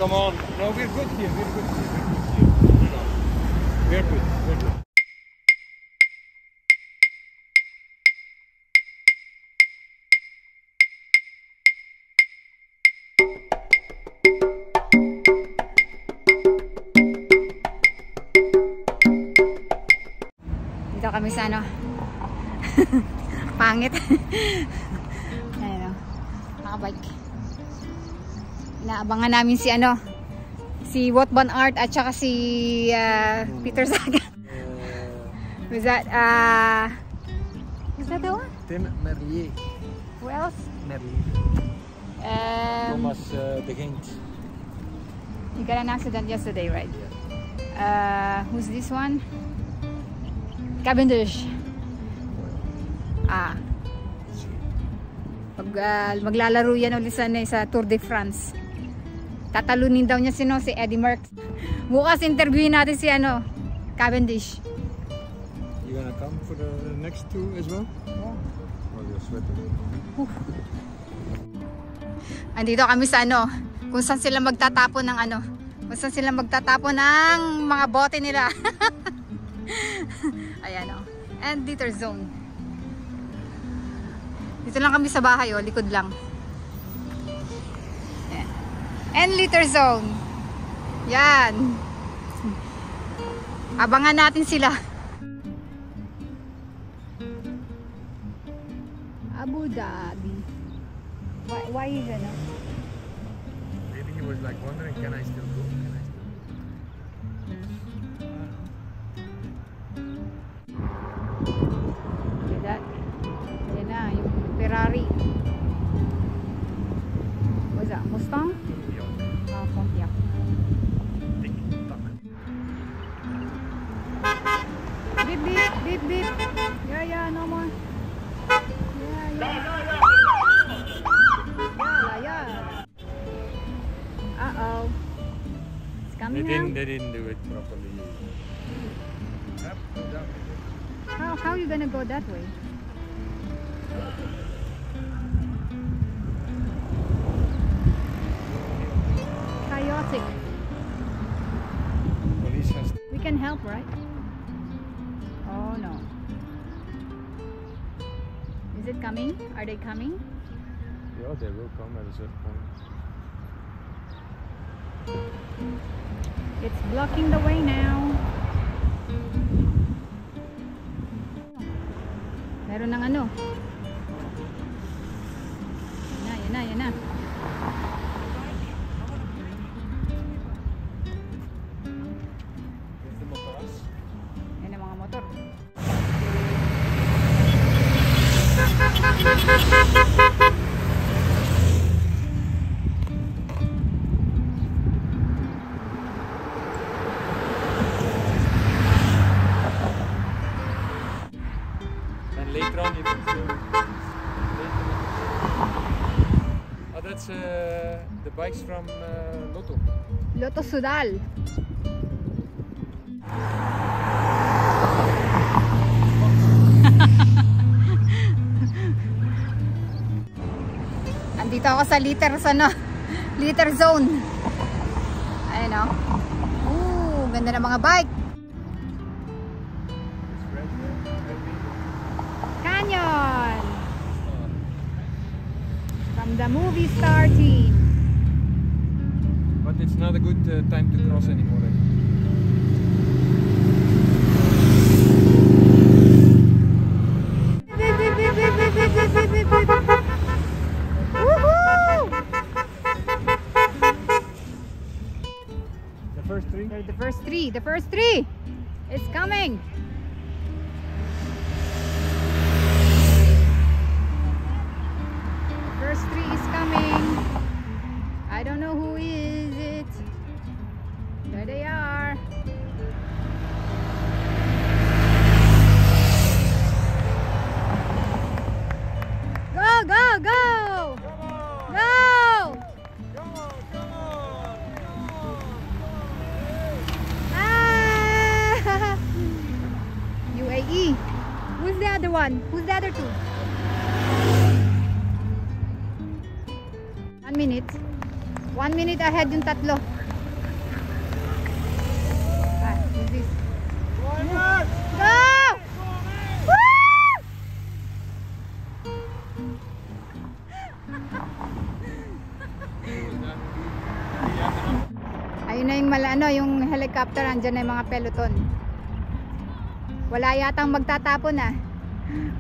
come on. No, we're good here. We're good here. We're good. We're good. Dito kami sa ano. Pangit. Ayun o. Nakabike. Inaabangan namin si ano. Si Wout van Aert at saka si Peter Sagan. Was that the one? Tim Merlier. Who else? Merlier. Thomas De Gendt. You got an accident yesterday, right? Who's this one? Cavendish. Maglalaro yan ulit sa Tour de France. Tatalunin daw niya si Eddie Merckx. Bukas interviewin natin si Cavendish. You gonna come for the next two as well? Yeah. Oh, you're sweating. Andito kami sa kung saan sila magtatapon ng kung saan sila magtatapon ng mga bote nila. Ayan o. And litter zone. Dito lang kami sa bahay likod lang. Ayan. And litter zone. Yan. Abangan natin sila. Abu Dhabi. Why is it? Maybe he was like wondering, can I still go? Can I still go? See that? Ayan na, yung Ferrari. What's that? Mustang? Yeah. Pontiac. Tick-tock. Beep, beep, beep, beep. Yeah, no more. Yeah. Uh-oh. It's coming now. They didn't do it properly. How are you gonna go that way? Chaotic. Police has. We can help, right? Oh no. Is it coming? Are they coming? Yeah, they will come at a certain point. It's blocking the way now. Meron ng Yan na. Yan ang mga motor. And later on you can see. Oh, that's the bikes from Lotto. Lotto Sudal. Andito ako sa litter zone. Ayun o. Ganda ng mga bike. Canyon. From the movie star team. But it's not a good time to cross anymore. The first three. It's coming. The first three is coming. I don't know who is it. There they are. Go! Go! UAE. Who's the other one? Who's the other two? 1 minute. 1 minute ahead yung tatlo. helicopter, andyan na yung mga peloton. Wala yatang magtatapon ah.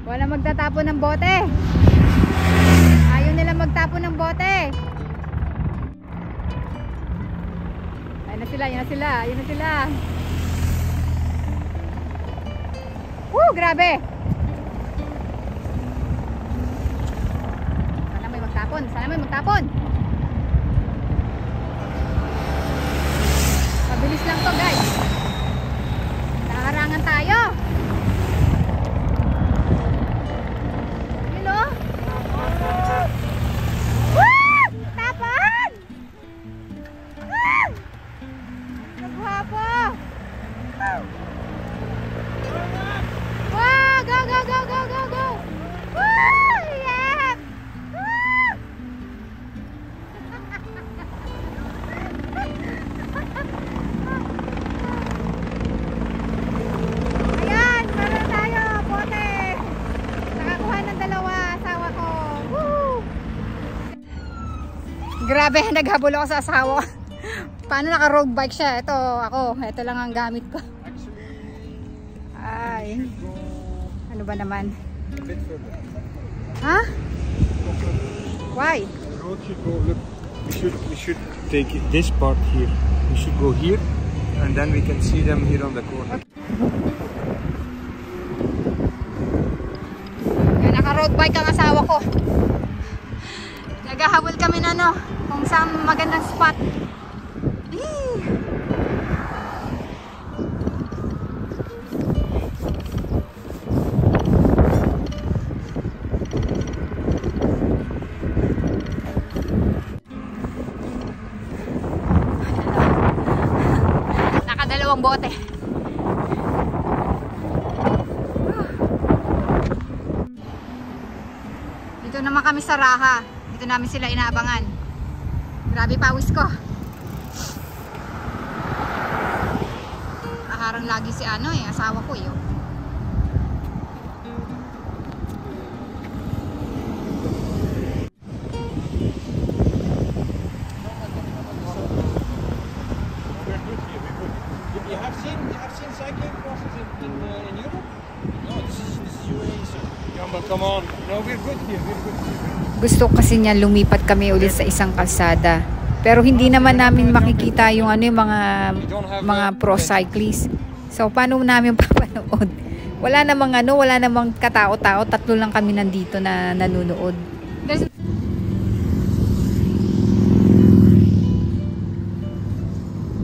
Wala magtatapon ng bote. Ayaw nila magtapon ng bote. Ayun na sila, ayun na sila, ayun na sila. Woo, grabe. Sana may magtapon, sana may magtapon. Mabilis lang to guys. Nakaharangan tayo. Yun o. Woo! Tapon! Woo! Nagwapo! Wow! Go, go, go, go, go, go! Woo! Yeah! Woo! Ayan! Meron tayo! Bote! Nakakuha ng dalawa asawa ko. Woo! Grabe! Naghabol ako sa asawa. Paano naka-road bike siya? Ito ako. Ito lang ang gamit ko. Ay. Ano ba naman? A bit further. Ha? Why? The road should go, look, we should take this part here. We should go here and then we can see them here on the corner. Okay. Naka-road bike ang asawa ko. Naghahabol kami na no, kung saan magandang spot. Nakadalawang bote. Dito naman kami sa Raha. Dito namin sila inaabangan. Grabe pawis ko. Harang lagi si ano eh, asawa ko yun. You have seen cycling crosses in Europe? No, this is UAE. So. Yeah, but come on. No, we're good here. We're good here. Gusto kasi niya lumipat kami ulit sa isang kalsada. Pero hindi naman namin makikita yung ano yung mga pro cyclist. So paano namin papanood? Wala namang katao-tao, tatlo lang kami nandito na nanonood.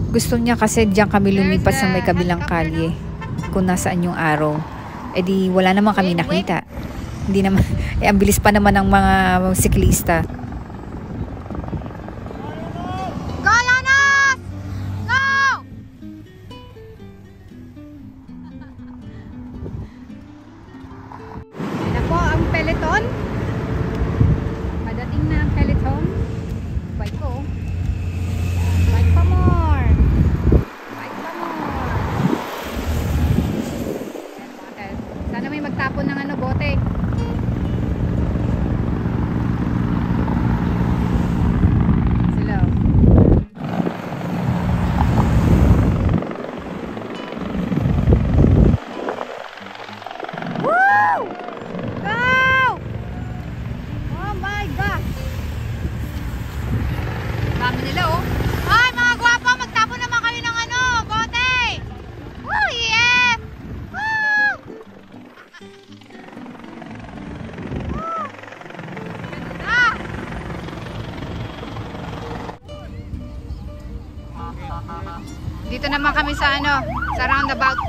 Gusto niya kasi diyan kami lumipat sa may kabilang kalye. Kung nasaan yung araw. Eh di wala naman kami nakita. Hindi naman, ang bilis pa naman ng mga siklista. Go, Lanas! Go! Yan na po ang peloton. Padating na ang peloton. Bike ko. Bike pa more. Bike pa more. Sana may magtapon ng ano, bote. Dito naman kami sa ano, sa roundabout.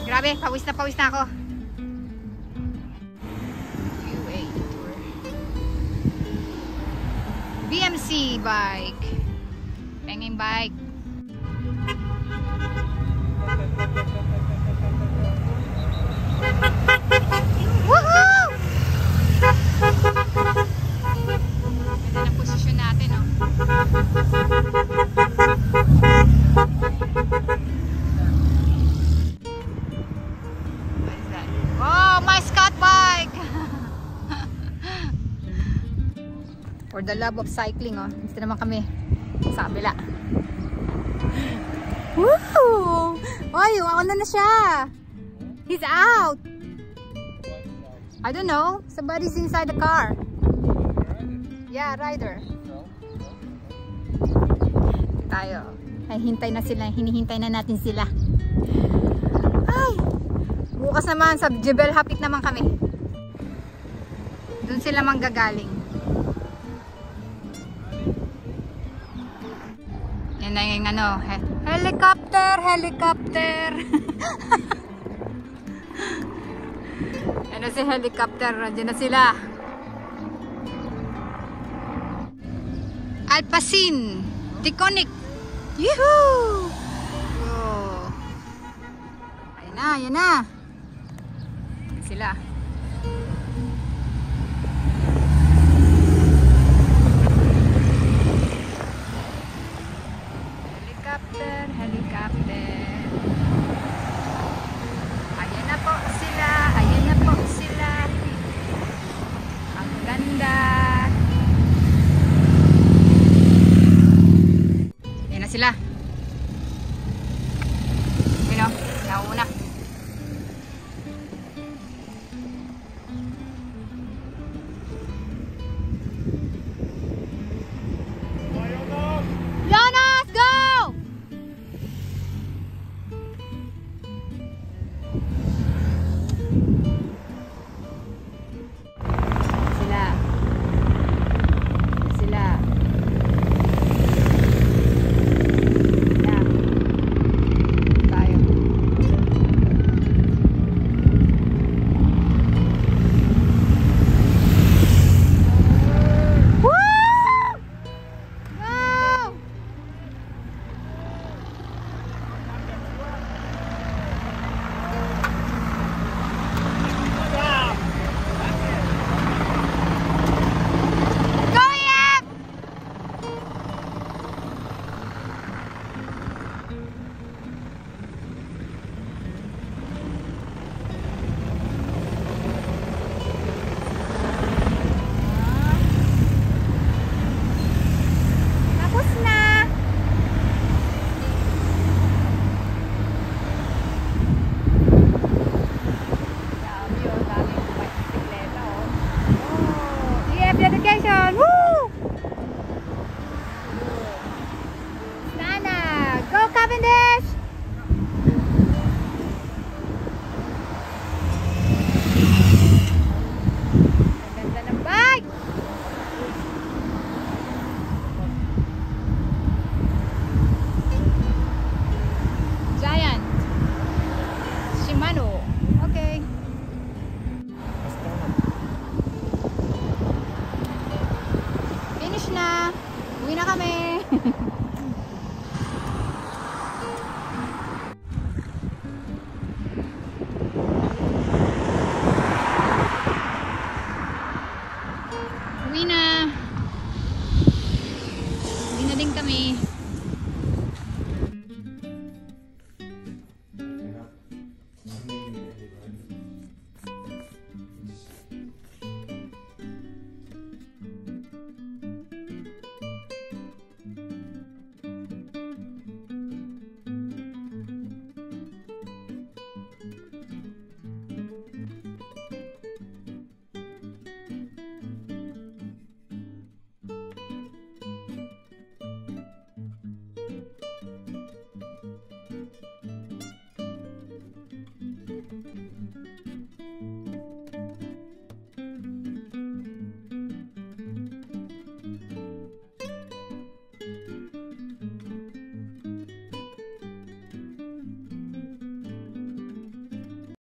Grabe, pawis na ako. UAE tour. BMC bike. Penging bike. Woohoo! Ganda ng posisyon natin, oh. What is that? Oh, my Scott bike! For the love of cycling, oh. Dito naman kami sa kabila. Woo! Oy, ano na siya? He's out. I don't know. Somebody's inside the car. Yeah, rider. Tayo. Ay, hintay na sila. Hinihintay na natin sila. Ay! Bukas naman sa Jebel Hapit naman kami. Doon sila manggagaling. Yan na yung ano. Helicopter! Helicopter! Ano si helicopter? Diyan na sila. Alpacin! Taconic! Yuhuu! Oh. Ayan na, ayan na. Ayan sila. Helicopter, helicopter.